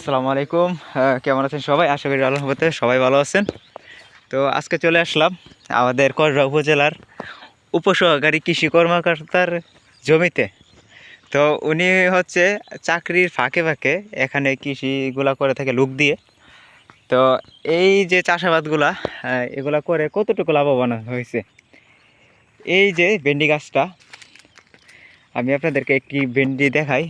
আসসালামু আলাইকুম। কেমন আছেন সবাই? আশা করি আল্লাহর রহমতে সবাই ভালো আছেন। তো আজকে চলে আসলাম আমাদের কররা উপজেলার উপসহকারী কৃষি কর্মকর্তার জমিতে। তো উনি হচ্ছে চাকরির ফাঁকে ফাঁকে এখানে কৃষিগুলা করে থাকে লোক দিয়ে। তো এই যে চাষাবাদগুলা এগুলা করে কতটুকু লাভবান হয়েছে, এই যে ভেন্ডি গাছটা, আমি আপনাদেরকে একটি ভেন্ডি দেখাই।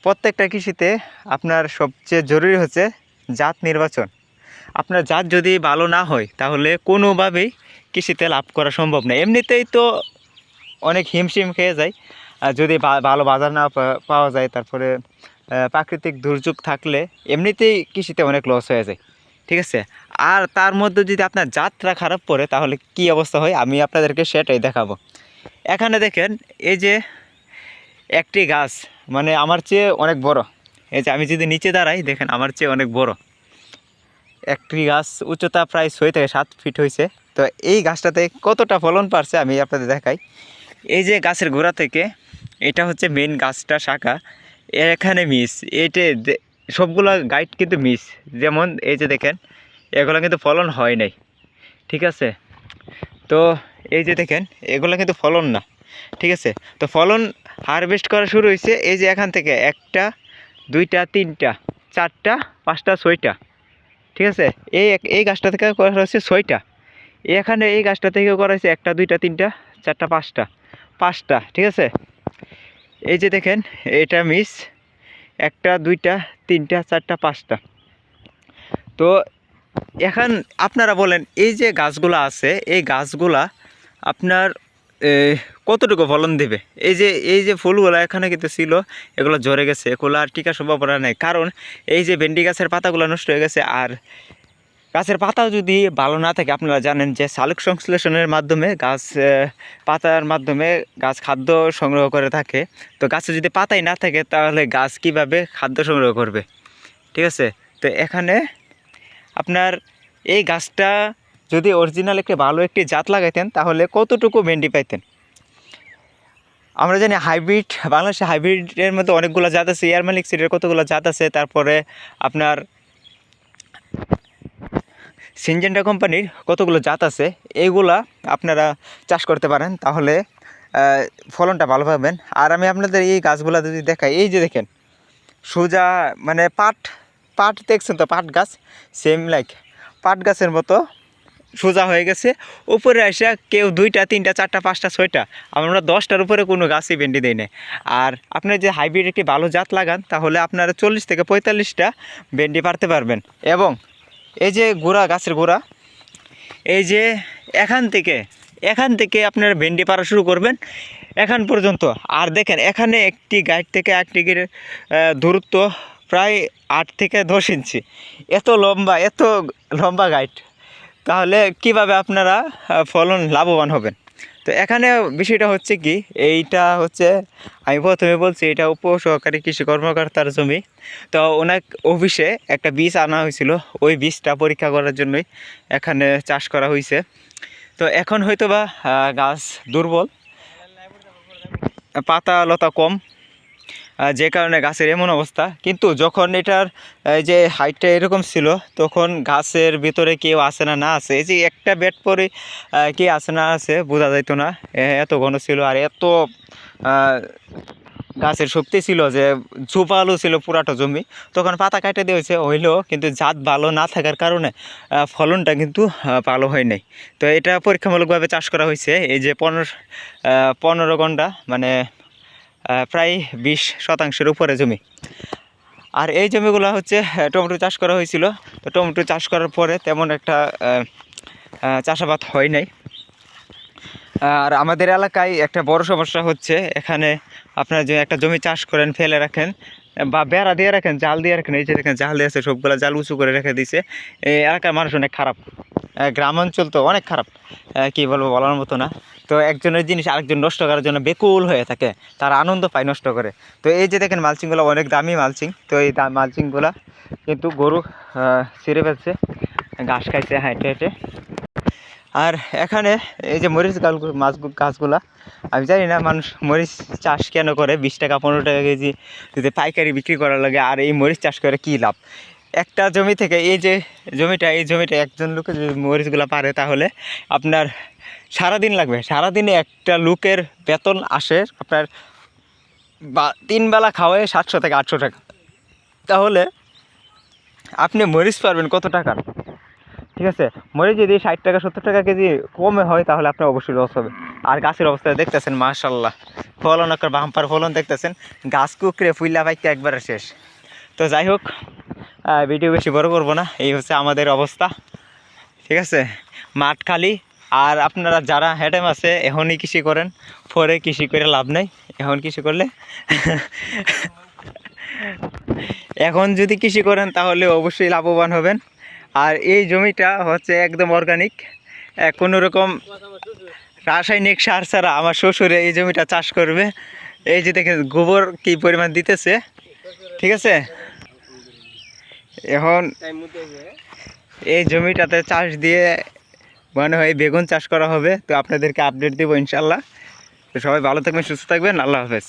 প্রত্যেকটা কৃষিতে আপনার সবচেয়ে জরুরি হচ্ছে জাত নির্বাচন। আপনার জাত যদি ভালো না হয় তাহলে কোনোভাবেই কৃষিতে লাভ করা সম্ভব না। এমনিতেই তো অনেক হিমশিম খেয়ে যায় আর যদি ভালো বাজার না পাওয়া যায়, তারপরে প্রাকৃতিক দুর্যোগ থাকলে এমনিতেই কৃষিতে অনেক লস হয়ে যায়, ঠিক আছে। আর তার মধ্যে যদি আপনার জাতটা খারাপ পড়ে তাহলে কি অবস্থা হয় আমি আপনাদেরকে সেটাই দেখাবো। এখানে দেখেন, এই যে একটি গাছ মানে আমার চেয়ে অনেক বড়। এই যে আমি যদি নিচে দাঁড়াই, দেখেন আমার চেয়ে অনেক বড় একটি গাছ, উচ্চতা প্রায় 6 থেকে 7 ফিট হয়েছে। তো এই গাছটাতে কতটা ফলন পারছে আমি আপনাদের দেখাই। এই যে গাছের গোড়া থেকে, এটা হচ্ছে মেন গাছটা শাখা, এখানে মিস, সবগুলো গাইড কিন্তু মিস। যেমন এই যে দেখেন, এগুলো কিন্তু ফলন হয় নাই, ঠিক আছে। তো এই যে দেখেন, এগুলো কিন্তু ফলন না, ঠিক আছে। তো ফলন হারভেস্ট করা শুরু হয়েছে এই যে এখান থেকে, একটা, দুইটা, তিনটা, চারটা, পাঁচটা, ছয়টা, ঠিক আছে। এই গাছটা থেকে করা হচ্ছে 6টা। এখানে এই গাছটা থেকে করা হয়েছে একটা, দুইটা, তিনটা, চারটা, পাঁচটা, পাঁচটা, ঠিক আছে। এই যে দেখেন, এটা মিস, একটা, দুইটা, তিনটা, চারটা, পাঁচটা। তো এখন আপনারা বলেন, এই যে গাছগুলা আছে, এই গাছগুলা আপনার কতটুকু ফলন দেবে? এই যে ফুলগুলো এখানে কিন্তু ছিল, এগুলো ঝরে গেছে, এগুলো আর টিকার সম্ভাবনা নেই, কারণ এই যে ভেন্ডি গাছের পাতাগুলো নষ্ট হয়ে গেছে। আর গাছের পাতা যদি ভালো না থাকে, আপনারা জানেন যে সালোক সংশ্লেষণের মাধ্যমে গাছ পাতার মাধ্যমে গাছ খাদ্য সংগ্রহ করে থাকে। তো গাছে যদি পাতাই না থাকে তাহলে গাছ কিভাবে খাদ্য সংগ্রহ করবে, ঠিক আছে। তো এখানে আপনার এই গাছটা যদি অরিজিনাল একটি ভালো একটি জাত লাগাইতেন তাহলে কতটুকু ভেন্ডি পাইতেন। আমরা জানি হাইব্রিড, বাংলাদেশে হাইব্রিডের মধ্যে অনেকগুলো জাত আছে, এয়ার মালিক সিডের কতগুলো জাত আছে, তারপরে আপনার সিনজেন্টা কোম্পানির কতগুলো জাত আছে। এইগুলা আপনারা চাষ করতে পারেন, তাহলে ফলনটা ভালো পাবেন। আর আমি আপনাদের এই গাছগুলো যদি দেখাই, এই যে দেখেন সোজা, মানে পাট, পাট দেখছেন তো, পাট গাছ সেম লাইক পাট গাছের মতো সোজা হয়ে গেছে। উপরে আসা কেউ দুইটা, তিনটা, চারটা, পাঁচটা, ছয়টা, আমরা 10টার উপরে কোনো গাছই ভেন্ডি দেয় না। আর আপনার যে হাইব্রিড একটি ভালো জাত লাগান তাহলে আপনারা 40 থেকে 45টা ভেন্ডি পারতে পারবেন। এবং এই যে গোড়া, গাছের গোড়া, এই যে এখান থেকে আপনারা ভেন্ডি পাড়া শুরু করবেন এখান পর্যন্ত। আর দেখেন, এখানে একটি গাইড থেকে একটি দূরত্ব প্রায় 8 থেকে 10 ইঞ্চি, এত লম্বা গাইড। তাহলে কিভাবে আপনারা ফলন লাভবান হবেন? তো এখানে বিষয়টা হচ্ছে কি, এইটা হচ্ছে, আমি প্রথমে বলছি এটা উপসহকারী কৃষি কর্মকর্তার জমি। তো ওনার অফিসে একটা বীজ আনা হয়েছিল, ওই বীজটা পরীক্ষা করার জন্যই এখানে চাষ করা হয়েছে। তো এখন হয়তো বা গাছ দুর্বল, পাতা লতা কম, যে কারণে গাছের এমন অবস্থা। কিন্তু যখন এটার যে হাইটটা এরকম ছিল, তখন গাছের ভিতরে কেউ আছে না না আছে, এই যে একটা বেড পরে কে আছে না আছে বোঝা যাইতো না, এত ঘন ছিল। আর এত গাছের শক্তি ছিল যে ঝোপালো ছিল পুরাটা জমি। তখন পাতা কাটে দিয়েছে হইলেও কিন্তু জাত ভালো না থাকার কারণে ফলনটা কিন্তু ভালো হয় নাই। তো এটা পরীক্ষামূলকভাবে চাষ করা হয়েছে। এই যে 15 ঘন্টা, মানে প্রায় 20% উপরে জমি। আর এই জমিগুলো হচ্ছে টমেটো চাষ করা হয়েছিল। তো টমেটো চাষ করার পরে তেমন একটা চাষাবাদ হয় নাই। আর আমাদের এলাকায় একটা বড় সমস্যা হচ্ছে, এখানে আপনারা যে একটা জমি চাষ করেন, ফেলে রাখেন বা বেড়া দিয়ে রাখেন, জাল দিয়ে রাখেন, এই যে দেখেন জাল দিয়েছে, সবগুলো জাল উঁচু করে রেখে দিয়েছে। এই এলাকার মানুষ অনেক খারাপ, গ্রাম অঞ্চল তো অনেক খারাপ, কী বলবো, বলার মতো না। তো একজনের জিনিস আরেকজন নষ্ট করার জন্য বেকুল হয়ে থাকে, তারা আনন্দ পায় নষ্ট করে। তো এই যে দেখেন মালচিংগুলো অনেক দামি মালচিং। তো এই মালচিংগুলো কিন্তু গরু ছিঁড়ে ফেলছে, ঘাস খাইছে হেঁটে হেঁটে। আর এখানে এই যে মরিচ গাছগুলা, আমি জানি না মানুষ মরিচ চাষ কেন করে, 20 টাকা 15 টাকা কেজি যদি পাইকারি বিক্রি করার লাগে, আর এই মরিচ চাষ করে কী লাভ? একটা জমি থেকে এই জমিটা একজন লোকে যদি মরিচগুলো পারে তাহলে আপনার সারাদিন লাগবে, সারাদিনে একটা লোকের বেতন আসে আপনার 3 বেলা খাওয়ায় 700 থেকে 800 টাকা। তাহলে আপনি মরিচ পারবেন কত টাকার? ঠিক আছে, মরিচ যদি 60 টাকা 70 টাকা কেজি কমে হয় তাহলে আপনার অবশ্যই লস হবে। আর গাছের অবস্থা দেখতেছেন, মাশাল্লাহ ফলন একটা বাম্পার ফলন দেখতেছেন, গাছ কুকড়ে ফুইলা পাইতে একবারে শেষ। তো যাই হোক, ভিডিও বেশি বড় করবো না, এই হচ্ছে আমাদের অবস্থা। ঠিক আছে, মাঠ খালি। আর আপনারা যারা হেডেম আছে এখনই কৃষি করেন, পরে কৃষি করে লাভ নেই। এখন কৃষি করলে এখন যদি কৃষি করেন তাহলে অবশ্যই লাভবান হবেন। আর এই জমিটা হচ্ছে একদম অর্গানিক, কোনো রকম রাসায়নিক সার ছাড়া আমার শ্বশুরে এই জমিটা চাষ করবে। এই যে দেখেন গোবর কি পরিমাণ দিতেছে। ঠিক আছে, এখন এই জমিটাতে চাষ দিয়ে মনে হয় বেগুন চাষ করা হবে। তো আপনাদেরকে আপডেট দেবো ইনশাল্লাহ। তো সবাই ভালো থাকবেন, সুস্থ থাকবেন, আল্লাহ হাফেজ।